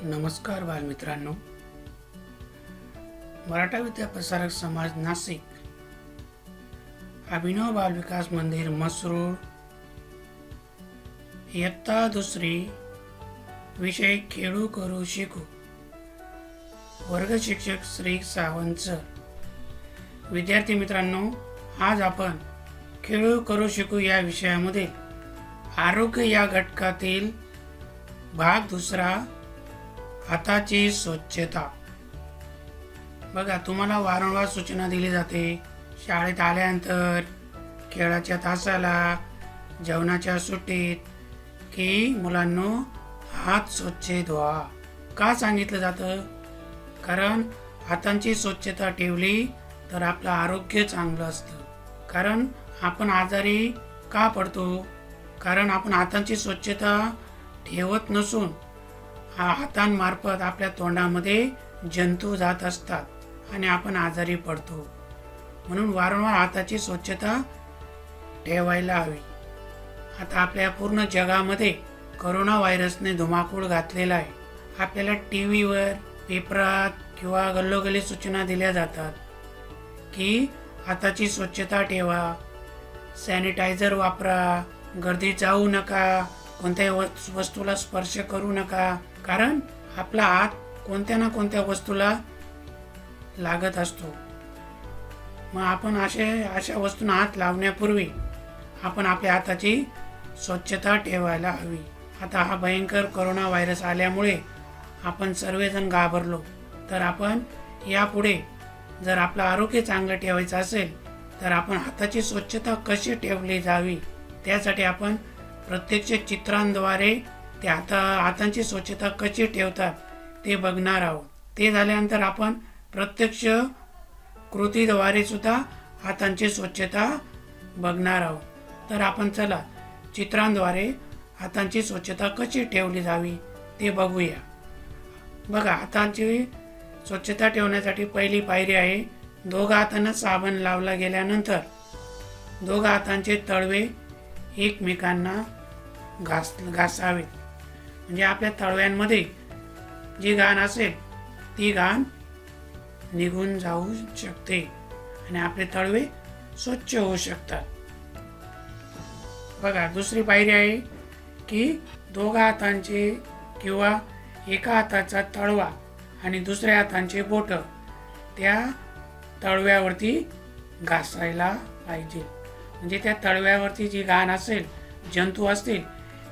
नमस्कार बालमित्रांनो, मराठा विद्याप्रसारक समाज नाशिक, अभिनव बाल विकास मंदिर मसरूळ, इयत्ता दुसरी, विषय खेळू करू शिकू, वर्ग शिक्षक श्री सावंत सर. विद्यार्थी मित्रांनो, आज आपण खेळू करू शिकू या विषयामध्ये आरोग्य या घटकातील भाग दुसरा, हाताची स्वच्छता. बघा, तुम्हाला वारंवार सूचना दिली जाते शाळेत आल्यानंतर, खेळाच्या तासाला, जेवणाच्या सुट्टीत, की मुलांनो हात स्वच्छ धुवा. का सांगितलं जातं? कारण हातांची स्वच्छता ठेवली तर आपलं आरोग्य चांगलं असतं. कारण आपण आजारी का पडतो? कारण आपण हातांची स्वच्छता ठेवत नसून हातांमार्फत आपल्या तोंडामध्ये जंतू जात असतात आणि आपण आजारी पडतो. म्हणून वारंवार हाताची स्वच्छता ठेवायला हवी. आता आपल्या पूर्ण जगामध्ये करोना व्हायरसने धुमाकूळ घातलेला आहे. आपल्याला टी व्हीवर, पेपरात किंवा गल्लोगल्ली सूचना दिल्या जातात की हाताची स्वच्छता ठेवा, सॅनिटायझर वापरा, गर्दीत जाऊ नका, कोणत्याही वस्तूला स्पर्श करू नका. कारण आपला हात कोणत्या ना कोणत्या वस्तूला लागत असतो. मग आपण अशा वस्तूंना हात लावण्यापूर्वी आपण आपल्या हाताची स्वच्छता ठेवायला हवी. आता हा भयंकर करोना व्हायरस आल्यामुळे आपण सर्वजण घाबरलो. तर आपण यापुढे जर आपलं आरोग्य चांगलं ठेवायचं असेल तर आपण हाताची स्वच्छता कशी ठेवली जावी, त्यासाठी आपण प्रत्यक्ष चित्रांद्वारे ते हातांची स्वच्छता कशी ठेवतात ते बघणार आहोत. ते झाल्यानंतर आपण प्रत्यक्ष कृतीद्वारे सुद्धा हातांची स्वच्छता बघणार आहोत. तर आपण चला चित्रांद्वारे हातांची स्वच्छता कशी ठेवली जावी ते बघूया. बघा, हातांची स्वच्छता ठेवण्यासाठी पहिली पायरी आहे, दोघा हातांना साबण लावला गेल्यानंतर दोघा हातांचे तळवे एकमेकांना घासावेत. म्हणजे आपल्या तळव्यांमध्ये जी घाण असेल ती घाण निघून जाऊ शकते आणि आपले तळवे स्वच्छ होऊ शकतात. बघा, दुसरी पायरी आहे की दोघा हातांचे किंवा एका हाताचा तळवा आणि दुसऱ्या हातांचे बोट त्या तळव्यावरती घासायला पाहिजे. म्हणजे त्या तळव्यावरती जी घाण असेल, जंतू असतील,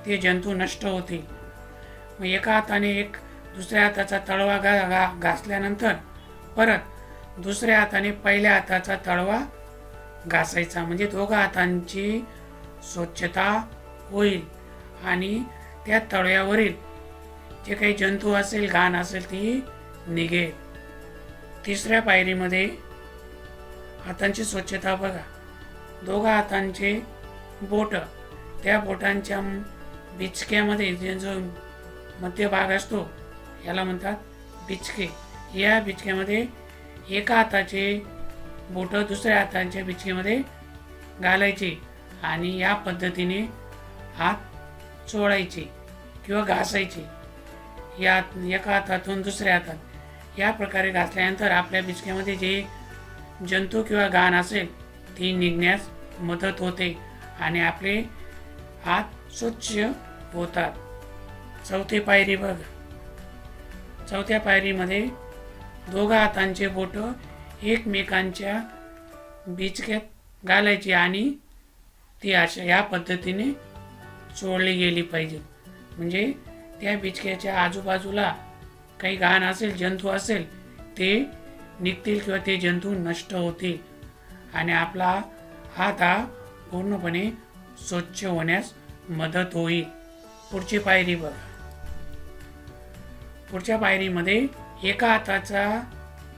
ते जंतू नष्ट होतील. मग एका हाताने दुसऱ्या हाताचा तळवा घासल्यानंतर परत दुसऱ्या हाताने पहिल्या हाताचा तळवा घासायचा. म्हणजे दोघा हातांची स्वच्छता होईल आणि त्या तळव्यावरील जे काही जंतू असेल, घाण असेल, ती निघेल. तिसऱ्या पायरीमध्ये हातांची स्वच्छता बघा, दोघा हातांचे बोट, त्या बोटांच्या बिचक्यामध्ये जो मध्यभाग असतो याला म्हणतात बिचके. या बिचक्यामध्ये एका हाताचे बोट दुसऱ्या हातांच्या बिचक्यामध्ये घालायचे आणि या पद्धतीने हात चोळायचे किंवा घासायचे. या एका हातातून दुसऱ्या हातात या प्रकारे घासल्यानंतर आपल्या बिचक्यामध्ये जे जंतू किंवा घाण असेल ती निघण्यास मदत होते आणि आपले हात स्वच्छ होतात. चौथी पायरी बघ. चौथ्या पायरीमध्ये दोघा हातांचे बोट एकमेकांच्या बिचक्यात घालायची आणि ती अशा या पद्धतीने चोळली गेली पाहिजे. म्हणजे त्या बिचक्याच्या आजूबाजूला काही घाण असेल, जंतू असेल, ते निघतील किंवा ते जंतू नष्ट होतील आणि आपला हात हा पूर्णपणे स्वच्छ होण्यास मदत होईल. पुढची पायरी बघा. पुढच्या पायरीमध्ये एका हाताचा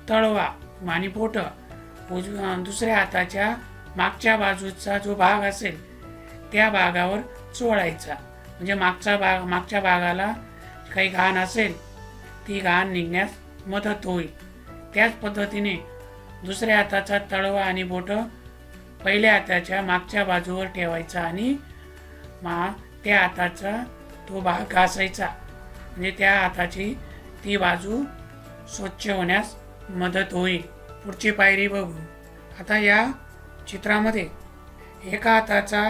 तळवा आणि बोट दुसऱ्या हाताच्या मागच्या बाजूचा जो भाग असेल त्या भागावर चोळायचा. म्हणजे मागच्या भागाला काही घाण असेल ती घाण निघण्यास मदत होईल. त्याच पद्धतीने दुसऱ्या हाताचा तळवा आणि बोट पहिल्या हाताच्या मागच्या बाजूवर ठेवायचा आणि त्या हाताचा तो भाग घासायचा. म्हणजे त्या हाताची ती बाजू स्वच्छ होण्यास मदत होईल. पुढची पायरी बघू. आता या चित्रामध्ये एका हाताचा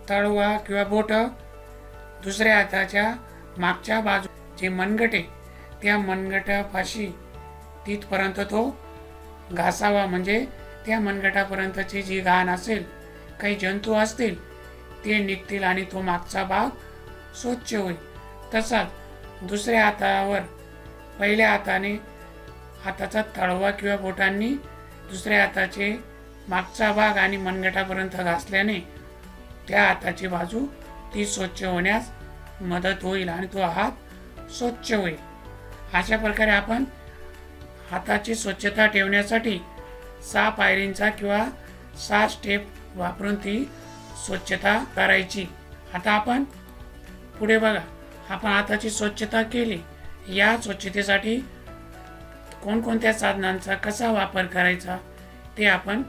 तळवा किंवा बोट दुसऱ्या हाताच्या मागच्या बाजू जे मनगट आहे त्या मनगटापाशी तिथपर्यंत तो घासावा. म्हणजे त्या मनगटापर्यंतची जी घाण असेल, काही जंतू असतील ते निघतील आणि तो मागचा भाग स्वच्छ होईल. तसाच दुसऱ्या हातावर पहिल्या हाताचा तळवा किंवा बोटांनी दुसऱ्या हाताचे मागचा भाग आणि मनगटापर्यंत घासल्याने त्या हाताची बाजू ती स्वच्छ होण्यास मदत होईल आणि तो हात स्वच्छ होईल. अशा प्रकारे आपण हाताची स्वच्छता ठेवण्यासाठी 6 पायरींचा किंवा 6 स्टेप वापरून ती स्वच्छता करायची. आता आपण पुढे बघा. आपण हाताची स्वच्छता केली. या स्वच्छतेसाठी कोणकोणत्या साधनांचा कसा वापर करायचा ते आपण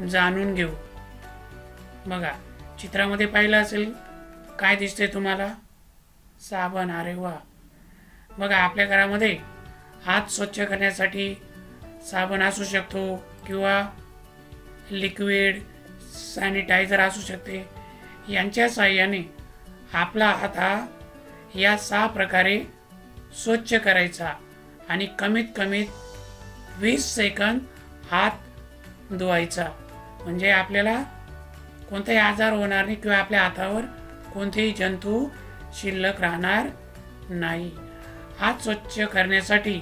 जाणून घेऊ. बघा, चित्रामध्ये पाहिलं असेल काय दिसते तुम्हाला? साबण. अरे वा. बघा, आपल्या घरामध्ये हात स्वच्छ करण्यासाठी साबण असू शकतो किंवा लिक्विड सॅनिटायझर असू शकते. यांच्या साहाय्याने आपला हात हा या 6 प्रकारे स्वच्छ करायचा आणि कमीत कमी 20 सेकंद हात धुवायचा. म्हणजे आपल्याला कोणताही आजार होणार नाही किंवा आपल्या हातावर कोणतेही जंतू शिल्लक राहणार नाही. हात स्वच्छ करण्यासाठी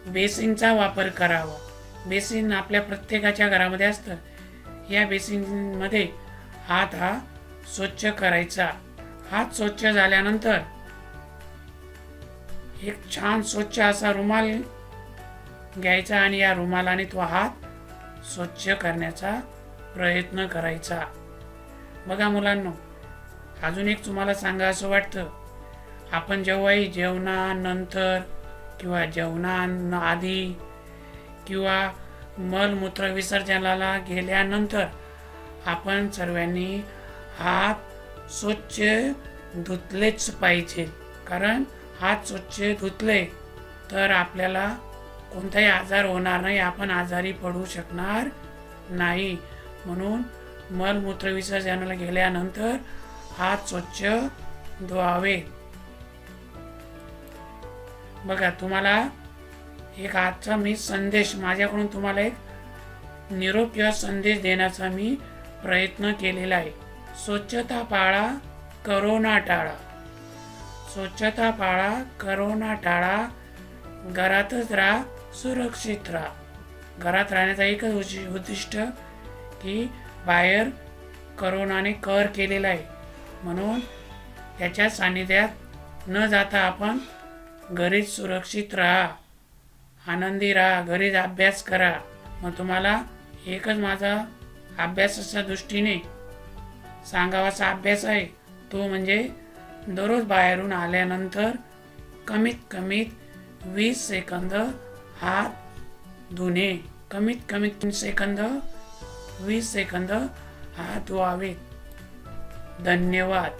बेसिनचा वापर करावा. बेसिन आपल्या प्रत्येकाच्या घरामध्ये असतं. या बेसिनमध्ये हात हा स्वच्छ करायचा. हात स्वच्छ झाल्यानंतर एक छान स्वच्छ असा रुमाल घ्यायचा आणि या रुमालाने तो हात स्वच्छ करण्याचा प्रयत्न करायचा. बघा मुलांनो, अजून एक तुम्हाला सांगा असं वाटतं, आपण जेव्हाही जेवणानंतर किंवा जेवणाआधी किंवा मलमूत्र विसर्जनाला गेल्यानंतर आपण सर्वांनी हात स्वच्छ धुतलेच पाहिजे. कारण हात स्वच्छ धुतले तर आपल्याला कोणताही आजार होणार नाही, आपण आजारी पडू शकणार नाही. म्हणून मलमूत्र विसर्जनाला गेल्यानंतर हात स्वच्छ धुवावे. बघा, तुम्हाला एक आजचा मी संदेश माझ्याकडून तुम्हाला एक निरोप किंवा संदेश देण्याचा मी प्रयत्न केलेला आहे. स्वच्छता पाळा, करोना टाळा. स्वच्छता पाळा, करोना टाळा. घरातच राहा, सुरक्षित राहा. घरात राहण्याचा एकच उद्दिष्ट की बाहेर करोनाने कहर केलेला आहे, म्हणून त्याच्या सानिध्यात न जाता आपण घरीच सुरक्षित राहा, आनंदी राहा, घरीच अभ्यास करा. मग तुम्हाला एकच माझा अभ्यासाच्या दृष्टीने सांगावाचा अभ्यास आहे, तो म्हणजे दररोज बाहेरून आल्यानंतर कमीत कमी 20 सेकंद हात धुणे. कमीत कमी 20 सेकंद हात धुवावेत. धन्यवाद.